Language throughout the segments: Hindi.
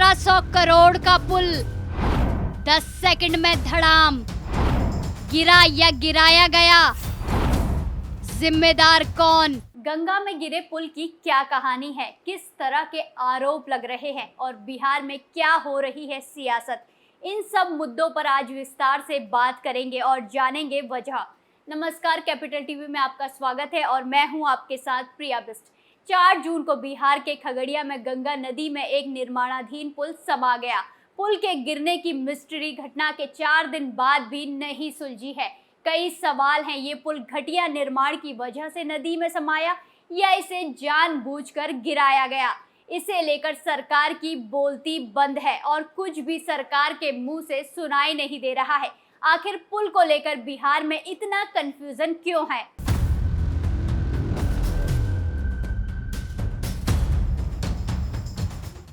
1700 करोड़ का पुल 10 सेकंड में धड़ाम, गिरा या गिराया गया, जिम्मेदार कौन? गंगा में गिरे पुल की क्या कहानी है, किस तरह के आरोप लग रहे हैं और बिहार में क्या हो रही है सियासत, इन सब मुद्दों पर आज विस्तार से बात करेंगे और जानेंगे वजह। नमस्कार, कैपिटल टीवी में आपका स्वागत है और मैं हूं आपके साथ प्रिया बिस्ट। 4 जून को बिहार के खगड़िया में गंगा नदी में एक निर्माणाधीन पुल समा गया। पुल के गिरने की मिस्ट्री घटना के 4 दिन बाद भी नहीं सुलझी है। कई सवाल हैं, ये पुल घटिया निर्माण की वजह से नदी में समाया या इसे जानबूझकर गिराया गया। इसे लेकर सरकार की बोलती बंद है और कुछ भी सरकार के मुंह से सुनाई नहीं दे रहा है। आखिर पुल को लेकर बिहार में इतना कंफ्यूजन क्यों है?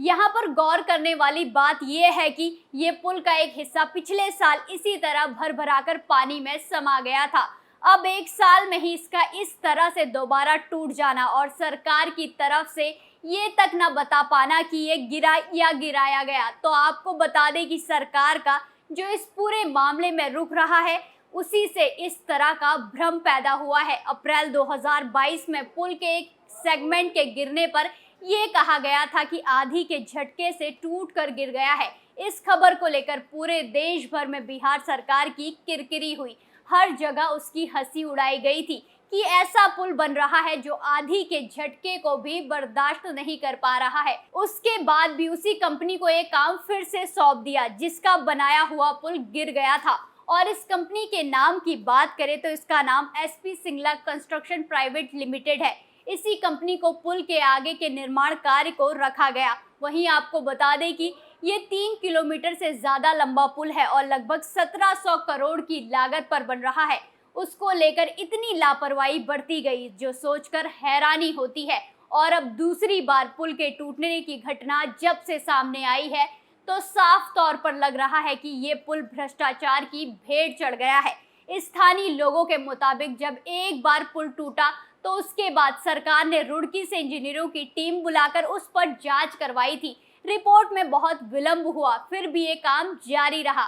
यहाँ पर गौर करने वाली बात यह है कि ये पुल का एक हिस्सा पिछले साल इसी तरह भर भराकर पानी में समा गया था। अब 1 साल में ही इसका इस तरह से दोबारा टूट जाना और सरकार की तरफ से ये तक न बता पाना कि ये गिरा या गिराया गया, तो आपको बता दें कि सरकार का जो इस पूरे मामले में रुक रहा है, उसी से इस तरह का भ्रम पैदा हुआ है। अप्रैल 2022 में पुल के एक सेगमेंट के गिरने पर ये कहा गया था कि आंधी के झटके से टूट कर गिर गया है। इस खबर को लेकर पूरे देश भर में बिहार सरकार की किरकिरी हुई। हर जगह उसकी हंसी उड़ाई गई थी कि ऐसा पुल बन रहा है जो आंधी के झटके को भी बर्दाश्त नहीं कर पा रहा है। उसके बाद भी उसी कंपनी को एक काम फिर से सौंप दिया जिसका बनाया हुआ पुल गिर गया था। और इस कंपनी के नाम की बात करें तो इसका नाम SP Singla construction private limited है। इसी कंपनी को पुल के आगे के निर्माण कार्य को रखा गया। वहीं आपको बता दें कि ये 3 किलोमीटर से ज्यादा लंबा पुल है और लगभग 1700 करोड़ की लागत पर बन रहा है। उसको लेकर इतनी लापरवाही बरती गई जो सोचकर हैरानी होती है। और अब दूसरी बार पुल के टूटने की घटना जब से सामने आई है तो साफ तौर पर लग रहा है कि ये पुल भ्रष्टाचार की भेंट चढ़ गया है। स्थानीय लोगों के मुताबिक जब एक बार पुल टूटा तो उसके बाद सरकार ने रुड़की से इंजीनियरों की टीम बुलाकर उस पर जांच करवाई थी। रिपोर्ट में बहुत विलंब हुआ, फिर भी ये काम जारी रहा।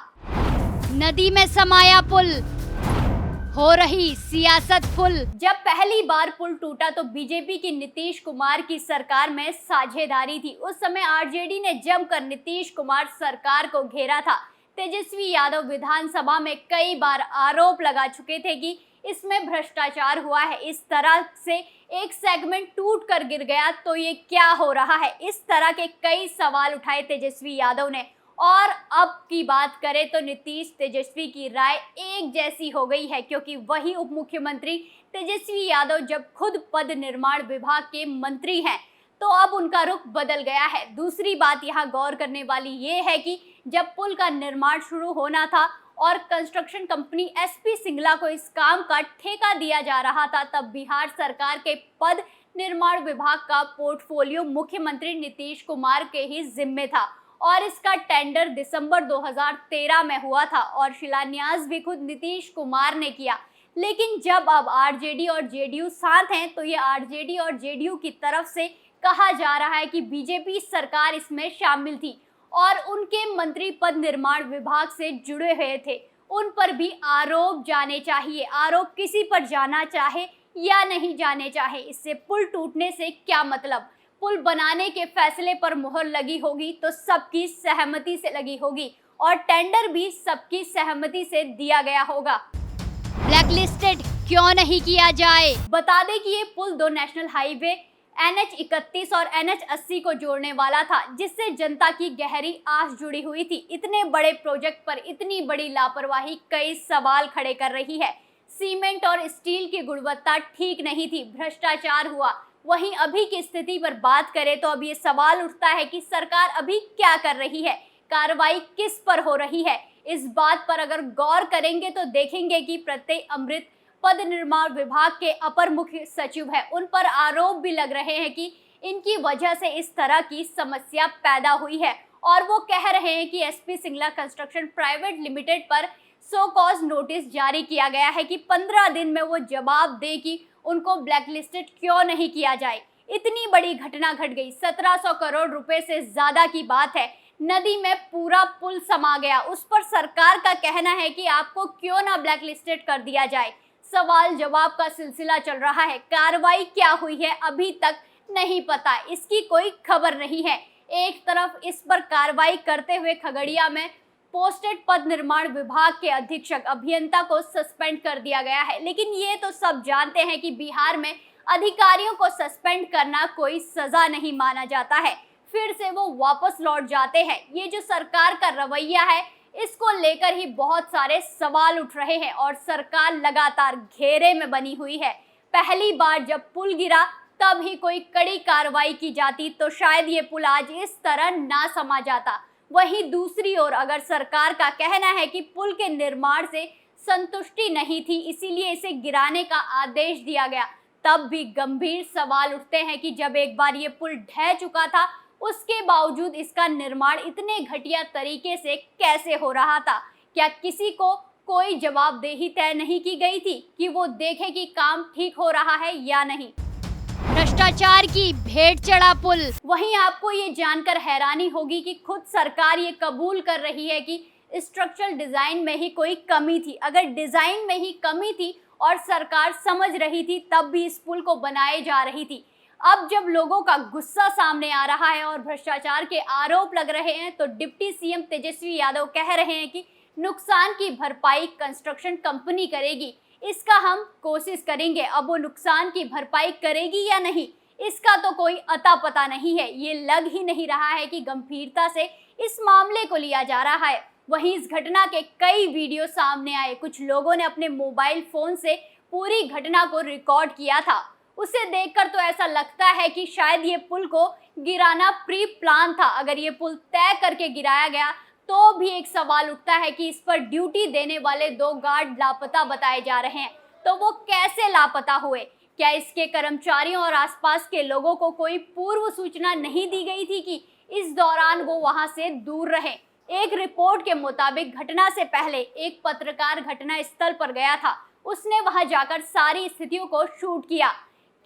नदी में समाया पुल, हो रही सियासत फुल। जब पहली बार पुल टूटा तो बीजेपी की नीतीश कुमार की सरकार में साझेदारी थी। उस समय आरजेडी ने जमकर नीतीश कुमार सरकार को घेरा था। तेजस्वी यादव विधानसभा में कई बार आरोप लगा चुके थे कि इसमें भ्रष्टाचार हुआ है। इस तरह से एक सेगमेंट टूट कर गिर गया तो ये क्या हो रहा है, इस तरह के कई सवाल उठाए तेजस्वी यादव ने। और अब की बात करें तो नीतीश तेजस्वी की राय एक जैसी हो गई है, क्योंकि वही उप मुख्यमंत्री तेजस्वी यादव जब खुद पद निर्माण विभाग के मंत्री हैं तो अब उनका रुख बदल गया है। दूसरी बात यहाँ गौर करने वाली ये है कि जब पुल का निर्माण शुरू होना था और कंस्ट्रक्शन कंपनी एसपी सिंगला को इस काम का ठेका दिया जा रहा था, तब बिहार सरकार के पद निर्माण विभाग का पोर्टफोलियो मुख्यमंत्री नीतीश कुमार के ही जिम्मे था और इसका टेंडर दिसंबर 2013 में हुआ था और शिलान्यास भी खुद नीतीश कुमार ने किया। लेकिन जब अब आरजेडी और जेडीयू साथ हैं तो ये आरजेडी और जेडीयू की तरफ से कहा जा रहा है कि बीजेपी सरकार इसमें शामिल थी और उनके मंत्री पद निर्माण विभाग से जुड़े हुए थे। उन पर भी आरोप जाने चाहिए। आरोप किसी पर जाना चाहे या नहीं जाने चाहे, इससे पुल टूटने से क्या मतलब? पुल बनाने के फैसले पर मुहर लगी होगी तो सबकी सहमति से लगी होगी और टेंडर भी सबकी सहमति से दिया गया होगा। ब्लैकलिस्टेड क्यों नहीं किया जाए? बता दें कि ये पुल 2 नेशनल हाईवे NH31 और NH80 को जोड़ने वाला था, जिससे जनता की गहरी आस जुड़ी हुई थी। इतने बड़े प्रोजेक्ट पर इतनी बड़ी लापरवाही कई सवाल खड़े कर रही है। सीमेंट और स्टील की गुणवत्ता ठीक नहीं थी, भ्रष्टाचार हुआ। वहीं अभी की स्थिति पर बात करें तो अब ये सवाल उठता है कि सरकार अभी क्या कर रही है, कार्रवाई किस पर हो रही है। इस बात पर अगर गौर करेंगे तो देखेंगे कि प्रत्यय अमृत पद निर्माण विभाग के अपर मुख्य सचिव है, उन पर आरोप भी लग रहे हैं कि इनकी वजह से इस तरह की समस्या पैदा हुई है और वो कह रहे हैं कि SP Singla construction private limited पर सो कॉज नोटिस जारी किया गया है कि 15 दिन में वो जवाब दे कि उनको ब्लैकलिस्टेड क्यों नहीं किया जाए। इतनी बड़ी घटना घट गई, 1700 करोड़ रुपए से ज्यादा की बात है। नदी में पूरा पुल समा गया। उस पर सरकार का कहना है कि आपको क्यों ना ब्लैक लिस्टेड कर दिया जाए। सवाल जवाब का सिलसिला चल रहा है। कार्रवाई क्या हुई है अभी तक नहीं पता, इसकी कोई खबर नहीं है। एक तरफ इस पर कार्रवाई करते हुए खगड़िया में पोस्टेड पथ निर्माण विभाग के अधीक्षक अभियंता को सस्पेंड कर दिया गया है, लेकिन ये तो सब जानते हैं कि बिहार में अधिकारियों को सस्पेंड करना कोई सजा नहीं माना जाता है, फिर से वो वापस लौट जाते हैं। ये जो सरकार का रवैया है, इसको लेकर ही बहुत सारे सवाल उठ रहे हैं और सरकार लगातार घेरे में बनी हुई है। पहली बार जब पुल गिरा तब ही कोई कड़ी कार्रवाई की जाती तो शायद ये पुल आज इस तरह ना समा जाता। वहीं दूसरी ओर अगर सरकार का कहना है कि पुल के निर्माण से संतुष्टि नहीं थी, इसीलिए इसे गिराने का आदेश दिया गया, तब भी गंभीर सवाल उठते हैं कि जब एक बार ये पुल ढह चुका था, उसके बावजूद इसका निर्माण इतने घटिया तरीके से कैसे हो रहा था? क्या किसी को कोई जवाबदेही तय नहीं की गई थी कि वो देखे कि काम ठीक हो रहा है या नहीं? भ्रष्टाचार की भेंट चढ़ा पुल। वहीं आपको ये जानकर हैरानी होगी कि खुद सरकार ये कबूल कर रही है कि स्ट्रक्चरल डिजाइन में ही कोई कमी थी। अगर डिजाइन में ही कमी थी और सरकार समझ रही थी तब भी इस पुल को बनाए जा रही थी। अब जब लोगों का गुस्सा सामने आ रहा है और भ्रष्टाचार के आरोप लग रहे हैं तो डिप्टी सीएम तेजस्वी यादव कह रहे हैं कि नुकसान की भरपाई कंस्ट्रक्शन कंपनी करेगी, इसका हम कोशिश करेंगे। अब वो नुकसान की भरपाई करेगी या नहीं, इसका तो कोई अता पता नहीं है। ये लग ही नहीं रहा है कि गंभीरता से इस मामले को लिया जा रहा है। वहीं इस घटना के कई वीडियो सामने आए। कुछ लोगों ने अपने मोबाइल फोन से पूरी घटना को रिकॉर्ड किया था। उसे देखकर तो ऐसा लगता है कि शायद ये पुल को गिराना प्री प्लान था। अगर ये पुल तय करके गिराया गया तो भी एक सवाल उठता है कि इस पर ड्यूटी देने वाले 2 गार्ड लापता बताए जा रहे हैं, तो वो कैसे लापता हुए? क्या इसके कर्मचारियों और आसपास के लोगों को कोई पूर्व सूचना नहीं दी गई थी कि इस दौरान वो वहां से दूर रहे? एक रिपोर्ट के मुताबिक घटना से पहले एक पत्रकार घटना स्थल पर गया था। उसने वहां जाकर सारी स्थितियों को शूट किया,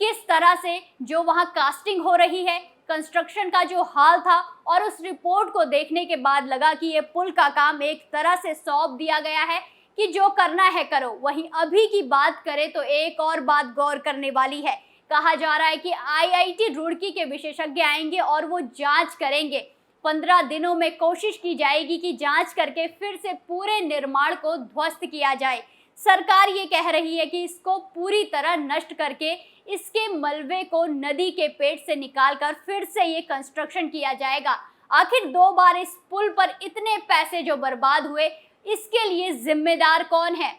किस तरह से जो वहां कास्टिंग हो रही है, कंस्ट्रक्शन का जो हाल था, और उस रिपोर्ट को देखने के बाद लगा कि ये पुल का काम एक तरह से सौंप दिया गया है कि जो करना है करो। वहीं अभी की बात करें तो एक और बात गौर करने वाली है। कहा जा रहा है कि आईआईटी रुड़की के विशेषज्ञ आएंगे और वो जांच करेंगे। 15 दिनों में कोशिश की जाएगी कि जांच करके फिर से पूरे निर्माण को ध्वस्त किया जाए। सरकार ये कह रही है कि इसको पूरी तरह नष्ट करके इसके मलबे को नदी के पेट से निकालकर फिर से ये कंस्ट्रक्शन किया जाएगा। आखिर 2 बार इस पुल पर इतने पैसे जो बर्बाद हुए, इसके लिए जिम्मेदार कौन है?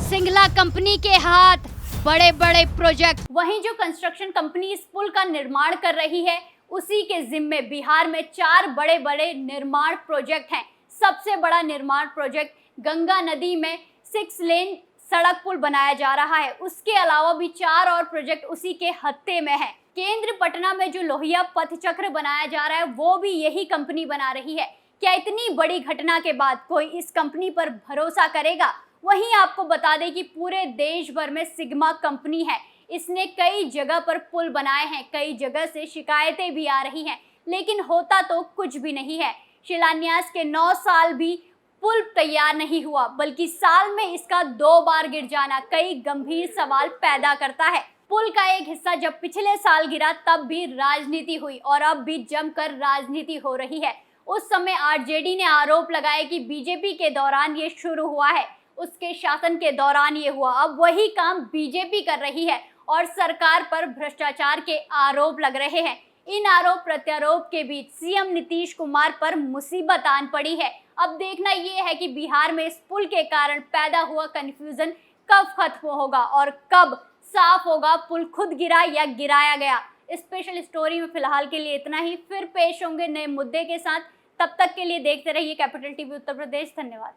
सिंगला कंपनी के हाथ बड़े बड़े प्रोजेक्ट। वहीं जो कंस्ट्रक्शन कंपनी इस पुल का निर्माण कर रही है, उसी के जिम्मे बिहार में 4 बड़े बड़े निर्माण प्रोजेक्ट हैं। सबसे बड़ा निर्माण प्रोजेक्ट गंगा नदी में 6 लेन सड़क पुल बनाया जा रहा है। उसके अलावा भी 4 और प्रोजेक्ट उसी के हत्थे में है। केंद्र पटना में जो लोहिया पथ चक्र बनाया जा रहा है, वो भी यही कंपनी बना रही है। क्या इतनी बड़ी घटना के बाद कोई इस कंपनी पर भरोसा करेगा? वहीं आपको बता दें कि पूरे देश भर में सिग्मा कंपनी है। इसने कई जगह पर पुल बनाए हैं, कई जगह से शिकायतें भी आ रही हैं, लेकिन होता तो कुछ भी नहीं है। शिलान्यास के 9 साल भी पुल तैयार नहीं हुआ, बल्कि साल में इसका 2 बार गिर जाना कई गंभीर सवाल पैदा करता है। पुल का एक हिस्सा जब पिछले साल गिरा तब भी राजनीति हुई और अब भी जमकर राजनीति हो रही है। उस समय आरजेडी ने आरोप लगाए कि बीजेपी के दौरान ये शुरू हुआ है, उसके शासन के दौरान ये हुआ। अब वही काम बीजेपी कर रही है और सरकार पर भ्रष्टाचार के आरोप लग रहे हैं। इन आरोप प्रत्यारोप के बीच सीएम नीतीश कुमार पर मुसीबत आन पड़ी है। अब देखना ये है कि बिहार में इस पुल के कारण पैदा हुआ कंफ्यूजन कब खत्म होगा और कब साफ होगा पुल खुद गिरा या गिराया गया। स्पेशल स्टोरी में फिलहाल के लिए इतना ही, फिर पेश होंगे नए मुद्दे के साथ। तब तक के लिए देखते रहिए कैपिटल टीवी उत्तर प्रदेश। धन्यवाद।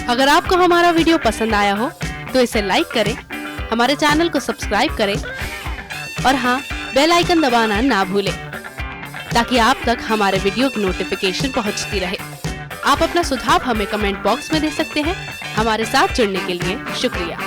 अगर आपको हमारा वीडियो पसंद आया हो तो इसे लाइक करें, हमारे चैनल को सब्सक्राइब करें और हाँ, बेल आइकन दबाना ना भूलें ताकि आप तक हमारे वीडियो की नोटिफिकेशन पहुंचती रहे। आप अपना सुझाव हमें कमेंट बॉक्स में दे सकते हैं। हमारे साथ जुड़ने के लिए शुक्रिया।